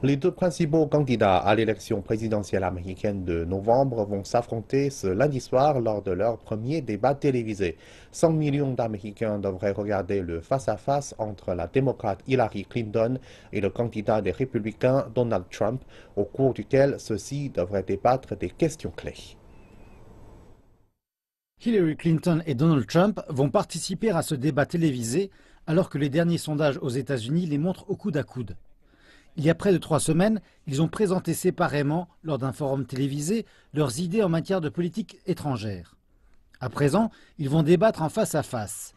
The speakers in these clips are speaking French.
Les deux principaux candidats à l'élection présidentielle américaine de novembre vont s'affronter ce lundi soir lors de leur premier débat télévisé. 100 millions d'Américains devraient regarder le face-à-face entre la démocrate Hillary Clinton et le candidat des républicains Donald Trump, au cours duquel ceux-ci devraient débattre des questions clés. Hillary Clinton et Donald Trump vont participer à ce débat télévisé alors que les derniers sondages aux États-Unis les montrent au coude à coude. Il y a près de 3 semaines, ils ont présenté séparément, lors d'un forum télévisé, leurs idées en matière de politique étrangère. À présent, ils vont débattre en face à face.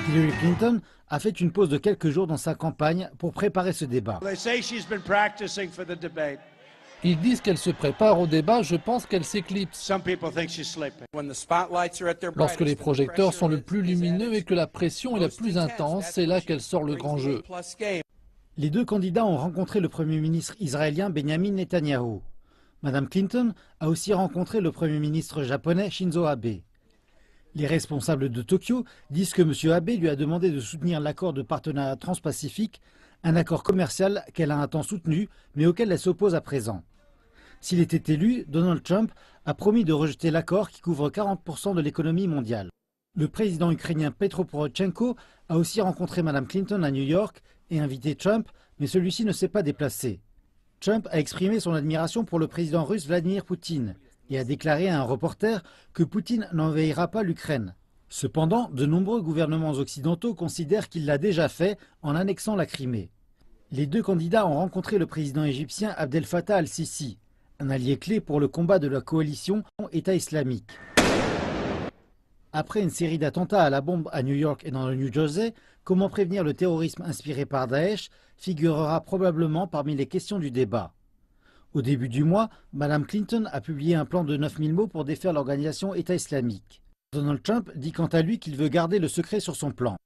Hillary Clinton a fait une pause de quelques jours dans sa campagne pour préparer ce débat. Ils disent qu'elle se prépare au débat, je pense qu'elle s'éclipse. Lorsque les projecteurs sont le plus lumineux et que la pression est la plus intense, c'est là qu'elle sort le grand jeu. Les deux candidats ont rencontré le Premier ministre israélien Benjamin Netanyahou. Madame Clinton a aussi rencontré le Premier ministre japonais Shinzo Abe. Les responsables de Tokyo disent que M. Abe lui a demandé de soutenir l'accord de partenariat transpacifique, un accord commercial qu'elle a un temps soutenu, mais auquel elle s'oppose à présent. S'il était élu, Donald Trump a promis de rejeter l'accord qui couvre 40% de l'économie mondiale. Le président ukrainien Petro Poroshenko a aussi rencontré Mme Clinton à New York et invité Trump, mais celui-ci ne s'est pas déplacé. Trump a exprimé son admiration pour le président russe Vladimir Poutine et a déclaré à un reporter que Poutine n'envahira pas l'Ukraine. Cependant, de nombreux gouvernements occidentaux considèrent qu'il l'a déjà fait en annexant la Crimée. Les deux candidats ont rencontré le président égyptien Abdel Fattah al-Sisi, un allié clé pour le combat de la coalition État islamique. Après une série d'attentats à la bombe à New York et dans le New Jersey, comment prévenir le terrorisme inspiré par Daesh figurera probablement parmi les questions du débat. Au début du mois, Mme Clinton a publié un plan de 9000 mots pour défaire l'organisation État islamique. Donald Trump dit quant à lui qu'il veut garder le secret sur son plan.